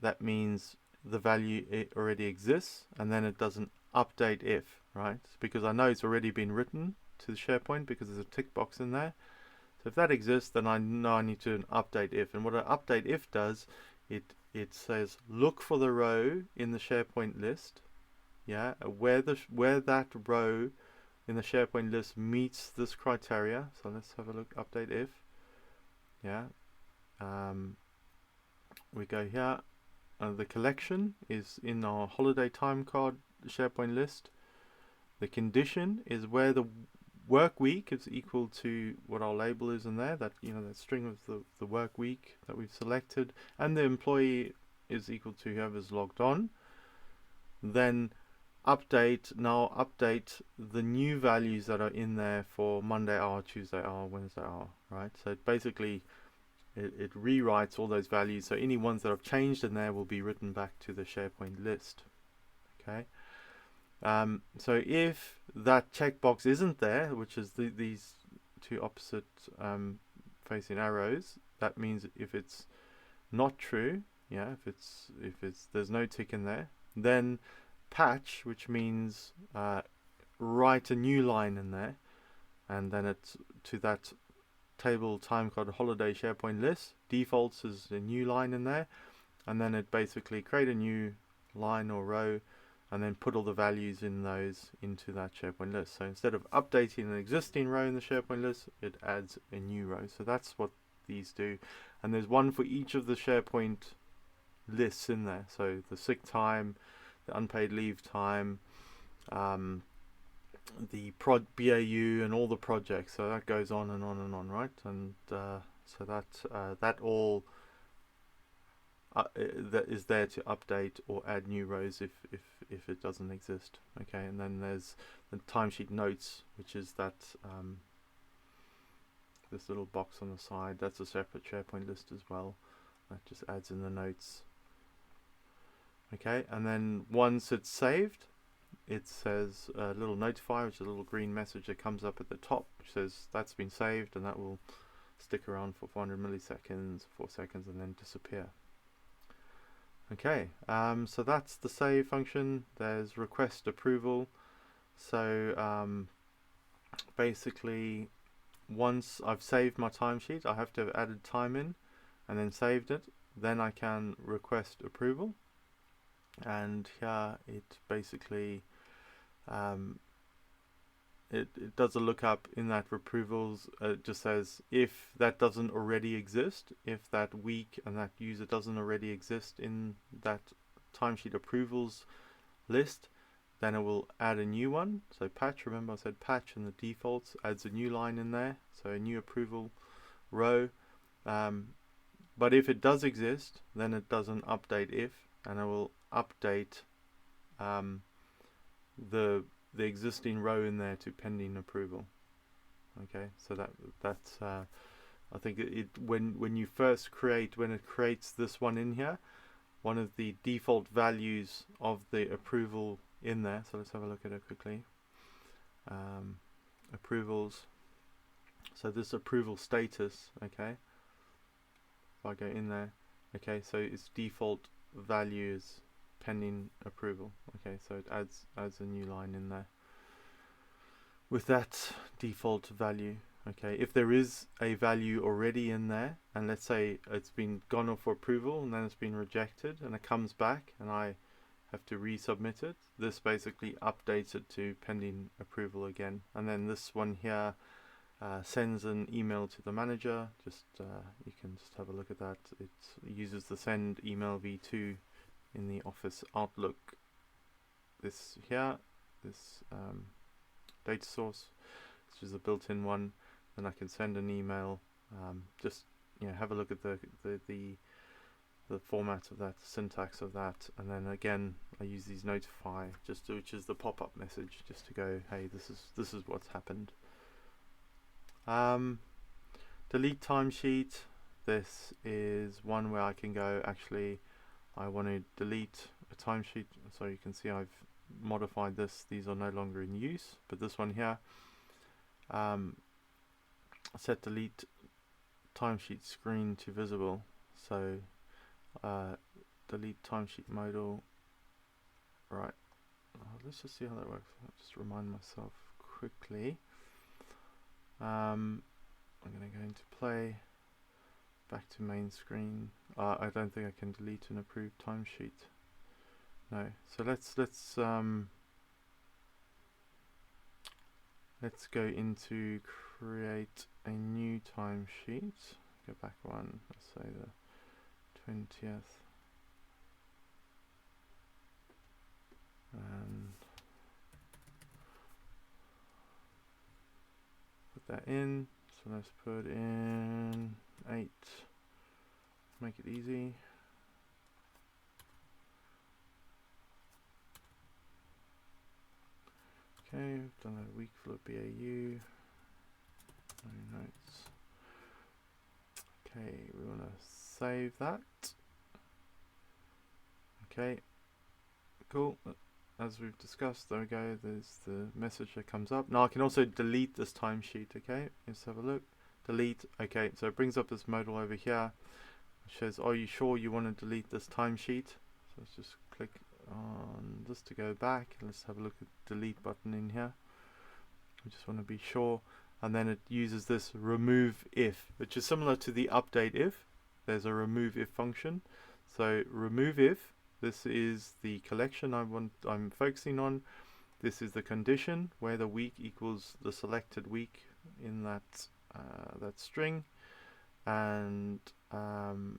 that means the value it already exists, and then it doesn't update if, right, because I know it's already been written to the SharePoint because there's a tick box in there. So if that exists, then I know I need to update if. And what an update if does, it says look for the row in the SharePoint list, yeah, where that row in the SharePoint list meets this criteria. So let's have a look. Update if, yeah. We go here. The collection is in our holiday time card SharePoint list. The condition is where the work week is equal to what our label is in there, that, you know, that string of the work week that we've selected, and the employee is equal to whoever's logged on. Then update the new values that are in there for Monday hour, Tuesday hour, Wednesday hour, right? So it basically it rewrites all those values, so any ones that have changed in there will be written back to the SharePoint list. Okay. So if that checkbox isn't there, which is these two opposite facing arrows, that means if it's not true, yeah, if it's there's no tick in there, then patch, which means write a new line in there, and then it's to that table time card holiday SharePoint list, defaults is a new line in there, and then it basically create a new line or row, and then put all the values in those into that SharePoint list. So instead of updating an existing row in the SharePoint list, it adds a new row. So that's what these do. And there's one for each of the SharePoint lists in there. So the sick time, the unpaid leave time, the BAU, and all the projects. So that goes on and on and on, right? And so that all that is there to update or add new rows if it doesn't exist. Okay, and then there's the timesheet notes, which is that this little box on the side. That's a separate SharePoint list as well. That just adds in the notes. Okay, and then once it's saved, it says a little notify, which is a little green message that comes up at the top, which says that's been saved, and that will stick around for 400 milliseconds, 4 seconds, and then disappear. Okay, so that's the save function. There's request approval. So basically, once I've saved my timesheet, I have to have added time in and then saved it. Then I can request approval. And here it basically it does a lookup in that approvals. It just says if that doesn't already exist, if that week and that user doesn't already exist in that timesheet approvals list, then it will add a new one. So patch, remember I said patch in the defaults, adds a new line in there, so a new approval row. But if it does exist, then it doesn't update if, and it will update the existing row in there to pending approval. Okay, so that's I think when you first when it creates this one in here, one of the default values of the approval in there. So let's have a look at it quickly. Approvals. So this approval status. Okay, if I go in there, okay, so its default value is pending approval. Okay, so it adds a new line in there with that default value. Okay, if there is a value already in there, and let's say it's been gone off for approval and then it's been rejected and it comes back and I have to resubmit it, this basically updates it to pending approval again. And then this one here, sends an email to the manager. Just you can just have a look at that. It uses the send email v2 in the Office Outlook. This here, this data source, which is a built-in one. Then I can send an email. Just have a look at the format of that, the syntax of that, and then again I use these notify, which is the pop-up message, just to go, hey, this is what's happened. Delete timesheet. This is one where I can go, actually I want to delete a timesheet, so you can see I've modified this. These are no longer in use, but this one here, set delete timesheet screen to visible. So delete timesheet modal. Right, let's just see how that works. I'll just remind myself quickly. I'm going to go into play, back to main screen. I don't think I can delete an approved timesheet. No. So let's go into create a new timesheet. Go back one. Let's say the 20th. And put that in. So let's put in 8. Make it easy. Okay, we've done a week for BAU. No notes. Okay, we want to save that. Okay, cool. As we've discussed, there we go. There's the message that comes up. Now I can also delete this timesheet. Okay, let's have a look. Delete. Okay, so it brings up this modal over here. It says, "Are you sure you want to delete this timesheet?" So let's just click on this to go back. Let's have a look at the delete button in here. We just want to be sure. And then it uses this remove if, which is similar to the update if. There's a remove if function. So remove if. This is the collection I'm focusing on. This is the condition where the week equals the selected week in that string, and the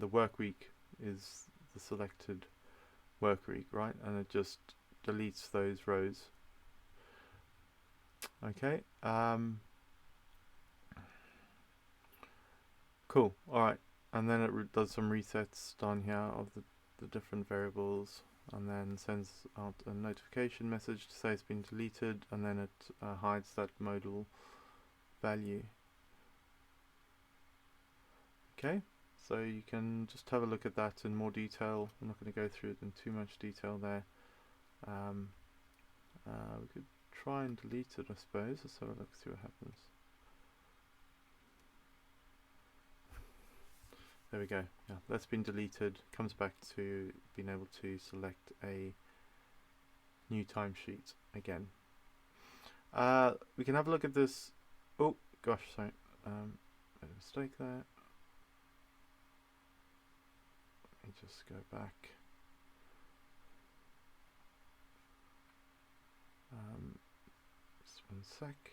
work week is the selected work week, right? And it just deletes those rows. Okay. Cool. All right. And then it does some resets down here of the different variables, and then sends out a notification message to say it's been deleted, and then it hides that modal value. Okay, so you can just have a look at that in more detail. I'm not going to go through it in too much detail there. We could try and delete it, I suppose. Let's have a look, see what happens. There we go. Yeah, that's been deleted. Comes back to being able to select a new timesheet again. We can have a look at this. Oh gosh, sorry. Made a mistake there. Let me just go back. Just one sec.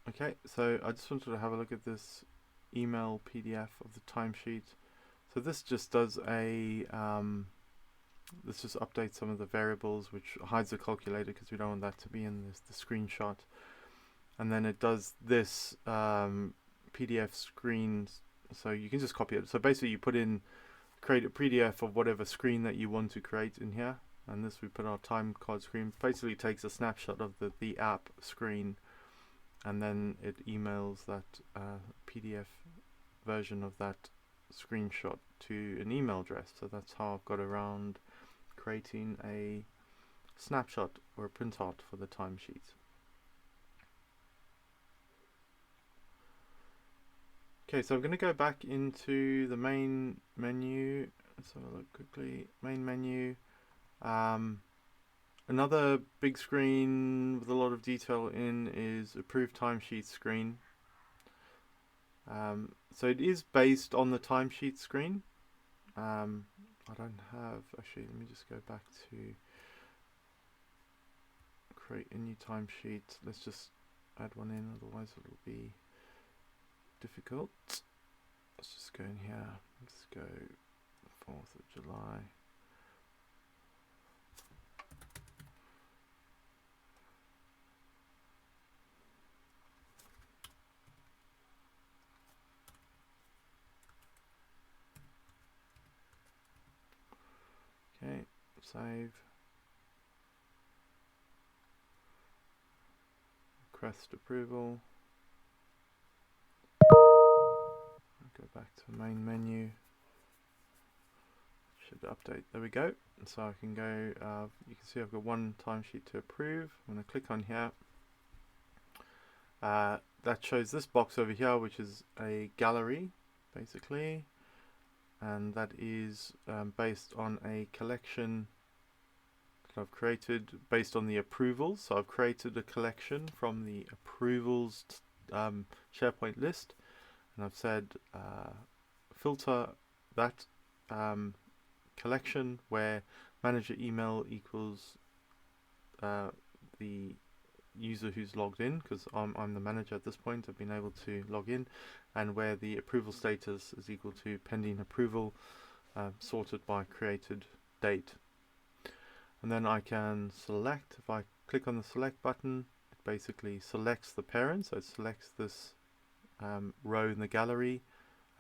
Okay, so I just wanted to have a look at this email PDF of the timesheet. So this just does a this just updates some of the variables, which hides the calculator because we don't want that to be in the screenshot. And then it does this PDF screen, so you can just copy it. So basically you create a PDF of whatever screen that you want to create in here, and this we put our time card screen. Basically takes a snapshot of the app screen, and then it emails that PDF version of that screenshot to an email address. So that's how I've got around creating a snapshot or a printout for the timesheet. Okay, so I'm going to go back into the main menu. Let's have a look quickly. Main menu. Another big screen with a lot of detail in is approved timesheet screen. So it is based on the timesheet screen. I don't have, actually, let me just go back to create a new timesheet. Let's just add one in, otherwise it will be difficult. Let's just go in here. Let's go 4th of July. Okay, save. Request approval. Go back to the main menu. Should update. There we go. So I can go. You can see I've got one timesheet to approve. I'm going to click on here. That shows this box over here, which is a gallery, basically, and that is based on a collection that I've created based on the approvals. So I've created a collection from the approvals SharePoint list, and I've said filter that collection where manager email equals the user who's logged in, because I'm the manager at this point. I've been able to log in, and where the approval status is equal to pending approval, sorted by created date. And then I can select. If I click on the select button, it basically selects the parent, so it selects this row in the gallery,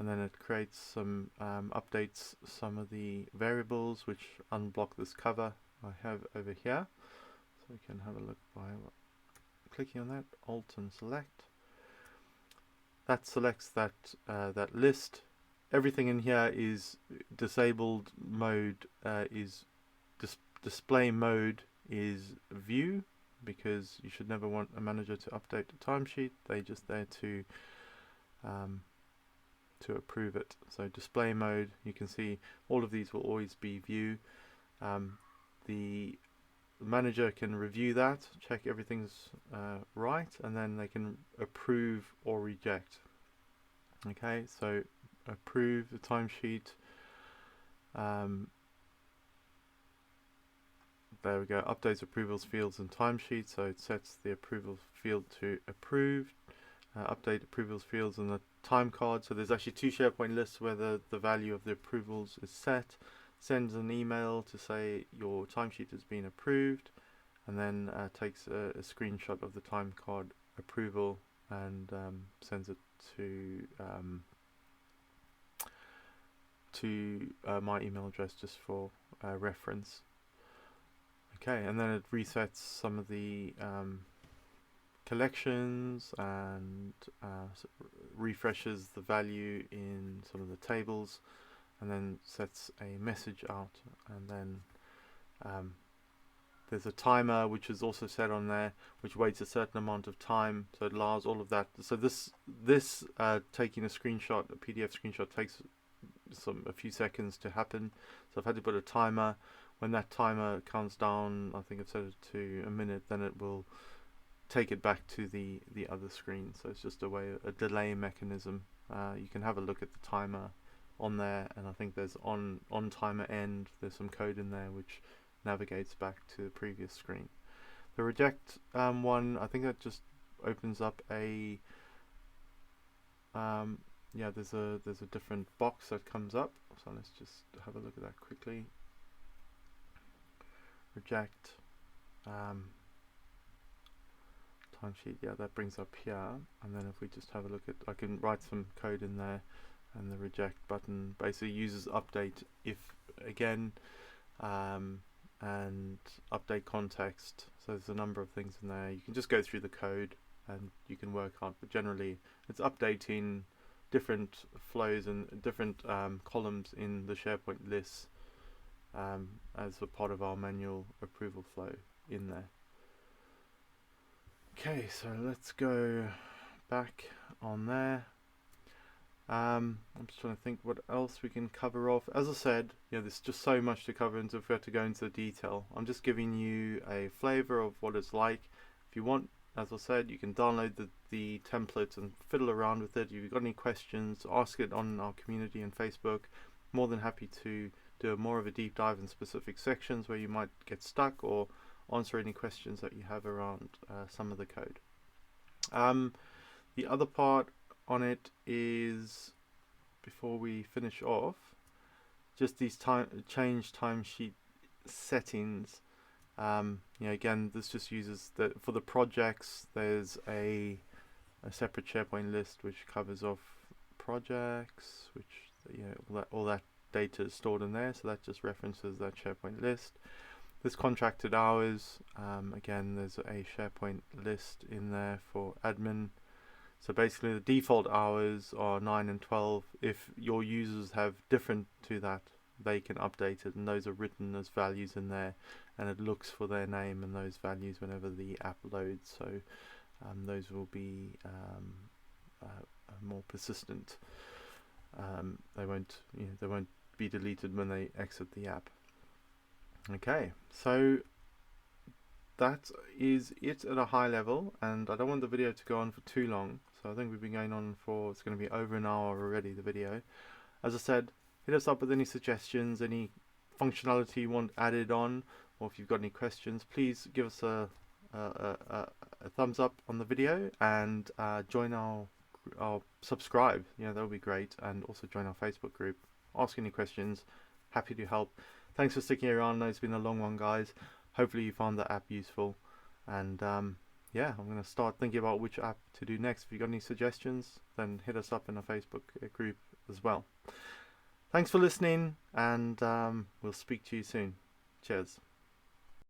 and then it creates some updates some of the variables which unblock this cover I have over here. So we can have a look by clicking on that, Alt and select. That selects that that list. Everything in here is disabled mode, is display mode is view, because you should never want a manager to update the timesheet. They're just there to approve it. So display mode, you can see all of these will always be view. The manager can review that, check everything's right, and then they can approve or reject. Okay, so approve the timesheet. There we go, updates approvals fields and timesheet, so it sets the approval field to approved. Update approvals fields and the time card. So there's actually two SharePoint lists where the value of the approvals is set. Sends an email to say your timesheet has been approved, and then takes a screenshot of the time card approval and sends it to my email address just for reference. Okay, and then it resets some of the collections and refreshes the value in some of the tables, and then sets a message out, and then there's a timer which is also set on there, which waits a certain amount of time, so it allows all of that. So this taking a screenshot, a PDF screenshot, takes a few seconds to happen. So I've had to put a timer. When that timer counts down, I think I've set it to a minute, then it will take it back to the other screen. So it's just a delay mechanism. You can have a look at the timer on there, and I think there's on timer end, there's some code in there which navigates back to the previous screen. The reject one, I think that just opens up a yeah, there's a different box that comes up, so let's just have a look at that quickly. Reject timesheet, yeah, that brings up here, and then if we just have a look at, I can write some code in there, and the reject button basically uses update if again, and update context. So there's a number of things in there. You can just go through the code and you can work on, but generally it's updating different flows and different columns in the SharePoint lists as a part of our manual approval flow in there. Okay, so let's go back on there. I'm just trying to think what else we can cover off. As I said, there's just so much to cover, and if we have to go into the detail, I'm just giving you a flavor of what it's like. If you want, as I said, you can download the template and fiddle around with it. If you've got any questions, ask it on our community and Facebook. More than happy to do more of a deep dive in specific sections where you might get stuck, or answer any questions that you have around some of the code. The other part on it is, before we finish off, just these change timesheet settings. Again, this just uses for the projects. There's a separate SharePoint list which covers off projects, which all that data is stored in there. So that just references that SharePoint list. There's contracted hours. Again, there's a SharePoint list in there for admin. So basically the default hours are 9 and 12. If your users have different to that, they can update it, and those are written as values in there, and it looks for their name and those values whenever the app loads. So those will be more persistent. They won't be deleted when they exit the app. Okay, so that is it at a high level, and I don't want the video to go on for too long, so I think we've been going on for, it's going to be over an hour already, the video. As I said, hit us up with any suggestions, any functionality you want added on, or if you've got any questions, please give us a thumbs up on the video, and join our subscribe, that would be great, and also join our Facebook group. Ask any questions, happy to help. Thanks for sticking around. I know it's been a long one, guys. Hopefully you found the app useful, and yeah, I'm going to start thinking about which app to do next. If you've got any suggestions, then hit us up in our Facebook group as well. Thanks for listening, and we'll speak to you soon. Cheers.